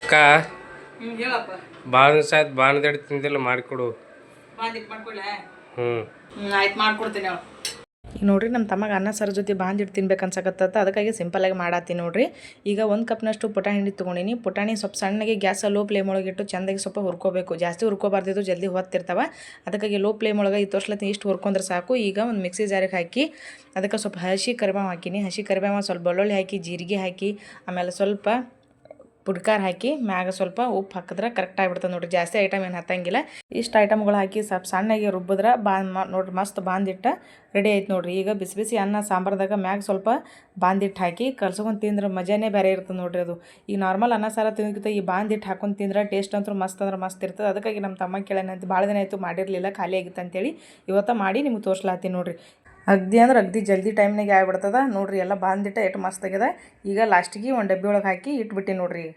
ಅಕ್ಕ ಹೇಳಪ್ಪ. ಭಾಳ ದಿವಸ ಆಯ್ತು ಬಾಣದಡಿ ತಿಂದಿಲ್ಲ ಮಾಡಿಕೊಡು. ಬಾಂದಿಟ್ಟು ಮಾಡ್ಕೊಳ್ಳೆ. ಹ್ಞೂ ಆಯ್ತು ಮಾಡ್ಕೊಡ್ತೀನಿ ಹೇಳು. ಈಗ ನೋಡಿರಿ ನಮ್ಮ ತಮಗೆ ಅನ್ನ ಸಾರು ಜೊತೆ ಬಾಂದಿಟ್ಟು ತಿನ್ಬೇಕು ಅನ್ಸಕತ್ತ, ಅದಕ್ಕಾಗಿ ಸಿಂಪಲ್ಲಾಗಿ ಮಾಡತ್ತೀನಿ ನೋಡಿರಿ. ಈಗ 1 ಕಪ್ನಷ್ಟು ಪುಟಾಣಿ ತೊಗೊಂಡಿನಿ. ಪುಟಾಣಿ ಸ್ವಲ್ಪ ಸಣ್ಣಗೆ ಗ್ಯಾಸ್ ಲೋ ಫ್ಲೇಮ್ ಒಳಗಿಟ್ಟು ಚೆಂದಾಗಿ ಸ್ವಲ್ಪ ಹುರ್ಕೋಬೇಕು. ಜಾಸ್ತಿ ಹುರ್ಕೋಬಾರ್ದಿದ್ದು ಜಲ್ದಿ ಹೊತ್ತಿರ್ತಾವೆ. ಅದಕ್ಕಾಗಿ ಲೋ ಫ್ಲೇಮ್ ಒಳಗೆ ಈ ತೋರ್ಸ್ಲತ್ತೀನಿ ಇಷ್ಟು ಹುರ್ಕೊಂಡ್ರೆ ಸಾಕು. ಈಗ ಒಂದು ಮಿಕ್ಸಿ ಜಾರಿಗೆ ಹಾಕಿ ಅದಕ್ಕೆ ಸ್ವಲ್ಪ ಹಸಿ ಕರಿಬೇವು ಹಾಕಿನಿ. ಹಸಿ ಕರಿಬೇವು ಸ್ವಲ್ಪ ಬೆಳ್ಳುಳ್ಳಿ ಹಾಕಿ ಜೀರಿಗೆ ಹಾಕಿ ಆಮೇಲೆ ಸ್ವಲ್ಪ ಪುಡ್ಕಾರ ಹಾಕಿ ಮ್ಯಾಗ ಸ್ವಲ್ಪ ಉಪ್ಪು ಹಾಕಿದ್ರೆ ಕರೆಕ್ಟ್ ಆಗಿಬಿಡ್ತದೆ ನೋಡಿರಿ. ಜಾಸ್ತಿ ಐಟಮ್ ಏನು ಹತ್ತಂಗಿಲ್ಲ. ಇಷ್ಟು ಐಟಮ್ಗಳು ಹಾಕಿ ಸ್ವಲ್ಪ ಸಣ್ಣಗೆ ರುಬ್ಬಿದ್ರೆ ನೋಡಿರಿ ಮಸ್ತ್ ಬಾಂದಿಟ್ಟು ರೆಡಿ ಆಯ್ತು ನೋಡಿರಿ. ಈಗ ಬಿಸಿ ಬಿಸಿ ಅನ್ನ ಸಾಂಬಾರ್ದಾಗ ಮ್ಯಾಗ ಸ್ವಲ್ಪ ಬಾಂದಿಟ್ಟು ಹಾಕಿ ಕಲ್ಸ್ಕೊಂಡು ತಿಂದ್ರೆ ಮಜಾನೇ ಬೇರೆ ಇರ್ತದೆ ನೋಡಿರಿ. ಅದು ಈಗ ನಾರ್ಮಲ್ ಅನ್ನ ಸಾರ ತಿನ್ನೋಕ್ಕಿಂತ ಈ ಬಾಂದಿಟ್ಟು ಹಾಕೊಂಡು ತಿಂದ್ರೆ ಟೇಸ್ಟ್ ಅಂತೂ ಮಸ್ತ್ ಅಂದ್ರೆ ಮಸ್ತ್ ಇರ್ತದೆ. ಅದಕ್ಕಾಗಿ ನಮ್ಮ ತಮ್ಮ ಕೇಳೋಣಂತ ಭಾಳ ದಿನ ಆಯಿತು ಮಾಡಿರಲಿಲ್ಲ, ಖಾಲಿ ಆಗಿತ್ತು ಅಂತೇಳಿ ಇವತ್ತು ಮಾಡಿ ನಿಮ್ಗೆ ತೋರಿಸ್ಲಾತೀನಿ ನೋಡಿರಿ. ಅಗ್ದಿ ಜಲ್ದಿ ಟೈಮ್ನಾಗೆ ಆಗ್ಬಿಡ್ತದೆ ನೋಡಿರಿ. ಎಲ್ಲ ಬಾಂದಿಟ್ಟು ಎಷ್ಟು ಮಸ್ತ್ ಆಗಿದೆ. ಈಗ ಲಾಸ್ಟಿಗೆ ಒಂದು ಡಬ್ಬಿ ಒಳಗೆ ಹಾಕಿ ಇಟ್ಬಿಟ್ಟು ನೋಡಿರಿ.